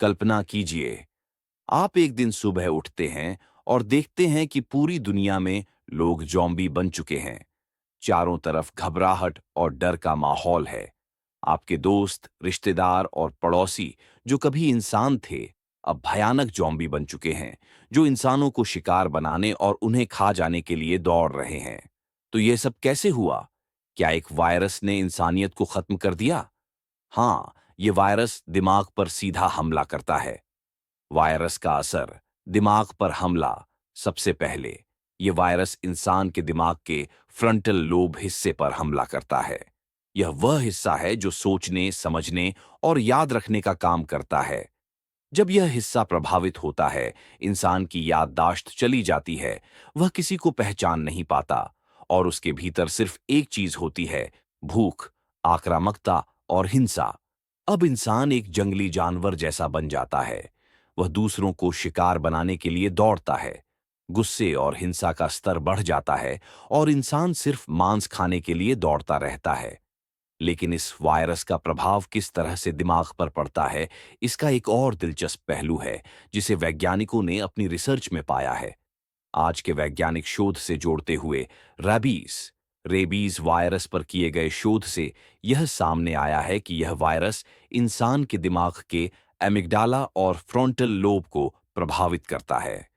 कल्पना कीजिए, आप एक दिन सुबह उठते हैं और देखते हैं कि पूरी दुनिया में लोग ज़ॉम्बी बन चुके हैं। चारों तरफ घबराहट और डर का माहौल है। आपके दोस्त, रिश्तेदार और पड़ोसी जो कभी इंसान थे, अब भयानक ज़ॉम्बी बन चुके हैं, जो इंसानों को शिकार बनाने और उन्हें खा जाने के लिए दौड़ रहे हैं। तो यह सब कैसे हुआ? क्या एक वायरस ने इंसानियत को खत्म कर दिया? हाँ, ये वायरस दिमाग पर सीधा हमला करता है। वायरस का असर, दिमाग पर हमला। सबसे पहले ये वायरस इंसान के दिमाग के फ्रंटल लोब हिस्से पर हमला करता है। यह वह हिस्सा है जो सोचने, समझने और याद रखने का काम करता है। जब यह हिस्सा प्रभावित होता है, इंसान की याददाश्त चली जाती है। वह किसी को पहचान नहीं पाता और उसके भीतर सिर्फ एक चीज होती है: भूख, आक्रामकता और हिंसा। अब इंसान एक जंगली जानवर जैसा बन जाता है। वह दूसरों को शिकार बनाने के लिए दौड़ता है। गुस्से और हिंसा का स्तर बढ़ जाता है और इंसान सिर्फ मांस खाने के लिए दौड़ता रहता है। लेकिन इस वायरस का प्रभाव किस तरह से दिमाग पर पड़ता है, इसका एक और दिलचस्प पहलू है जिसे वैज्ञानिकों ने अपनी रिसर्च में पाया है। आज के वैज्ञानिक शोध से जोड़ते हुए रैबीज रेबीज वायरस पर किए गए शोध से यह सामने आया है कि यह वायरस इंसान के दिमाग के एमिग्डाला और फ्रंटल लोब को प्रभावित करता है।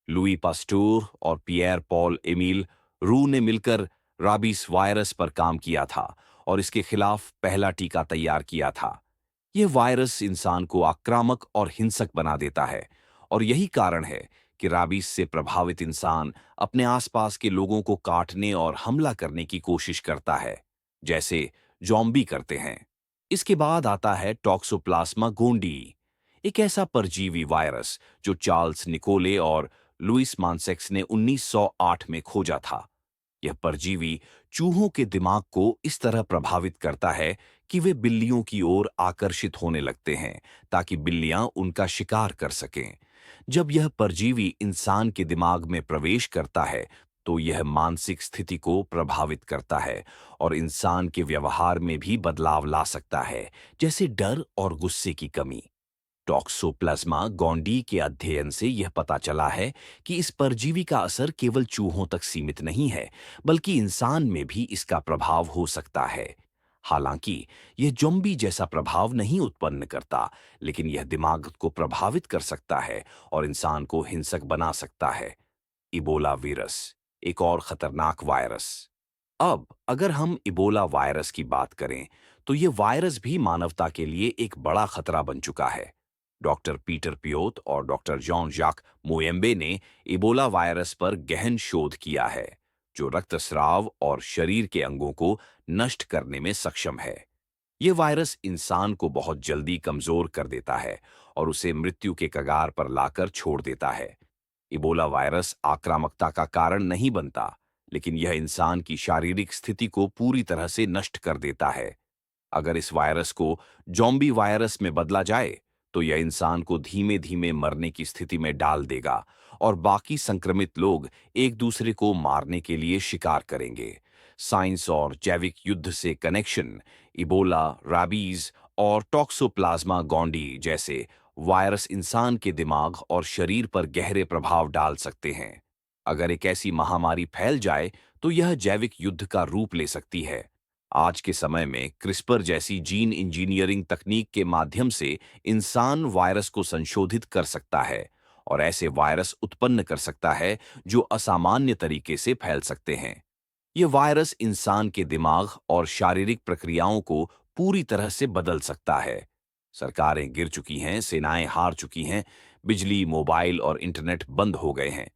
लुई पास्टूर और पियर पॉल एमिल रू ने मिलकर राबीज वायरस पर काम किया था और इसके खिलाफ पहला टीका तैयार किया था। यह वायरस इंसान को आक्रामक और हिंसक बना देता है और यही कारण है कि राबीज से प्रभावित इंसान अपने आसपास के लोगों को काटने और हमला करने की कोशिश करता है, जैसे जॉम्बी करते हैं। इसके बाद आता है टॉक्सोप्लाज्मा गोंडी, एक ऐसा परजीवी वायरस जो चार्ल्स निकोले और लुइस मानसेक्स ने 1908 में खोजा था। यह परजीवी चूहों के दिमाग को इस तरह प्रभावित करता है कि वे बिल्लियों की ओर आकर्षित होने लगते हैं ताकि बिल्लियां उनका शिकार कर सकें। जब यह परजीवी इंसान के दिमाग में प्रवेश करता है, तो यह मानसिक स्थिति को प्रभावित करता है और इंसान के व्यवहार में भी बदलाव ला सकता है, जैसे डर और गुस्से की कमी। टॉक्सोप्लाज्मा गोंडी के अध्ययन से यह पता चला है कि इस परजीवी का असर केवल चूहों तक सीमित नहीं है, बल्कि इंसान में भी इसका प्रभाव हो सकता है। हालांकि यह ज़ॉम्बी जैसा प्रभाव नहीं उत्पन्न करता, लेकिन यह दिमाग को प्रभावित कर सकता है और इंसान को हिंसक बना सकता है। इबोला वायरस, एक और खतरनाक वायरस। अब अगर हम इबोला वायरस की बात करें, तो यह वायरस भी मानवता के लिए एक बड़ा खतरा बन चुका है। डॉक्टर पीटर पियोत और डॉक्टर जॉन जाक मोएम्बे ने इबोला वायरस पर गहन शोध किया है, जो रक्तस्राव और शरीर के अंगों को नष्ट करने में सक्षम है। यह वायरस इंसान को बहुत जल्दी कमजोर कर देता है और उसे मृत्यु के कगार पर लाकर छोड़ देता है। इबोला वायरस आक्रामकता का कारण नहीं बनता, लेकिन यह इंसान की शारीरिक स्थिति को पूरी तरह से नष्ट कर देता है। अगर इस वायरस को ज़ॉम्बी वायरस में बदला जाए, तो यह इंसान को धीमे-धीमे मरने की स्थिति में डाल देगा और बाकी संक्रमित लोग एक दूसरे को मारने के लिए शिकार करेंगे। साइंस और जैविक युद्ध से कनेक्शन, इबोला, राबीज और टॉक्सोप्लाज्मा गोंडी जैसे वायरस इंसान के दिमाग और शरीर पर गहरे प्रभाव डाल सकते हैं। अगर एक ऐसी महामारी फैल जाए, तो यह जैविक युद्ध का रूप ले सकती है। आज के समय में क्रिस्पर जैसी जीन इंजीनियरिंग तकनीक के माध्यम से इंसान वायरस को संशोधित कर सकता है और ऐसे वायरस उत्पन्न कर सकता है जो असामान्य तरीके से फैल सकते हैं। ये वायरस इंसान के दिमाग और शारीरिक प्रक्रियाओं को पूरी तरह से बदल सकता है। सरकारें गिर चुकी हैं, सेनाएं हार चुकी हैं, बिजली, मोबाइल और इंटरनेट बंद हो गए हैं।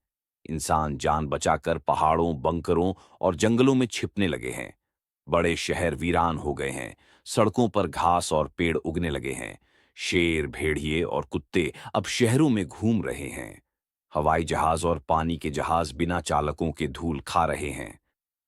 इंसान जान बचाकर पहाड़ों, बंकरों और जंगलों में छिपने लगे हैं। बड़े शहर वीरान हो गए हैं, सड़कों पर घास और पेड़ उगने लगे हैं। शेर, भेड़िए और कुत्ते अब शहरों में घूम रहे हैं। हवाई जहाज और पानी के जहाज बिना चालकों के धूल खा रहे हैं।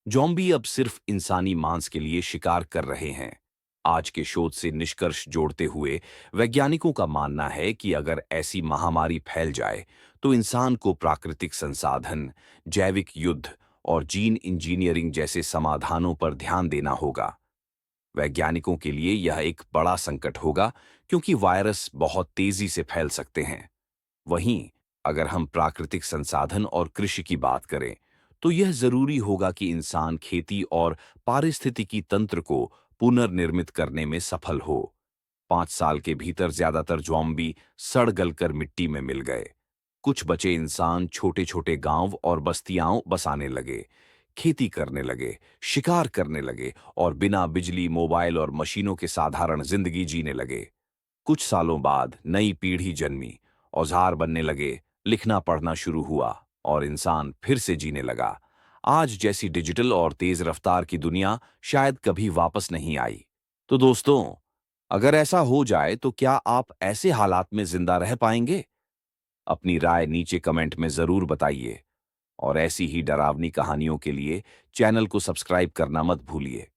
ज़ॉम्बी अब सिर्फ इंसानी मांस के लिए शिकार कर रहे हैं। आज के शोध से निष्कर्ष जोड़ते हुए वैज्ञानिकों का मानना है कि अगर ऐसी महामारी फैल जाए, तो इंसान को प्राकृतिक संसाधन, जैविक युद्ध और जीन इंजीनियरिंग जैसे समाधानों पर ध्यान देना होगा। वैज्ञानिकों के लिए यह एक बड़ा संकट होगा क्योंकि वायरस बहुत तेजी से फैल सकते हैं। वहीं अगर हम प्राकृतिक संसाधन और कृषि की बात करें, तो यह जरूरी होगा कि इंसान खेती और पारिस्थितिकी तंत्र को पुनर्निर्मित करने में सफल हो। 5 साल के भीतर ज्यादातर ज़ॉम्बी सड़ गलकर मिट्टी में मिल गए। कुछ बचे इंसान छोटे छोटे गांव और बस्तियां बसाने लगे, खेती करने लगे, शिकार करने लगे और बिना बिजली, मोबाइल और मशीनों के साधारण जिंदगी जीने लगे। कुछ सालों बाद नई पीढ़ी जन्मी, औजार बनने लगे, लिखना पढ़ना शुरू हुआ और इंसान फिर से जीने लगा। आज जैसी डिजिटल और तेज रफ्तार की दुनिया शायद कभी वापस नहीं आई। तो दोस्तों, अगर ऐसा हो जाए तो क्या आप ऐसे हालात में जिंदा रह पाएंगे? अपनी राय नीचे कमेंट में जरूर बताइए और ऐसी ही डरावनी कहानियों के लिए चैनल को सब्सक्राइब करना मत भूलिए।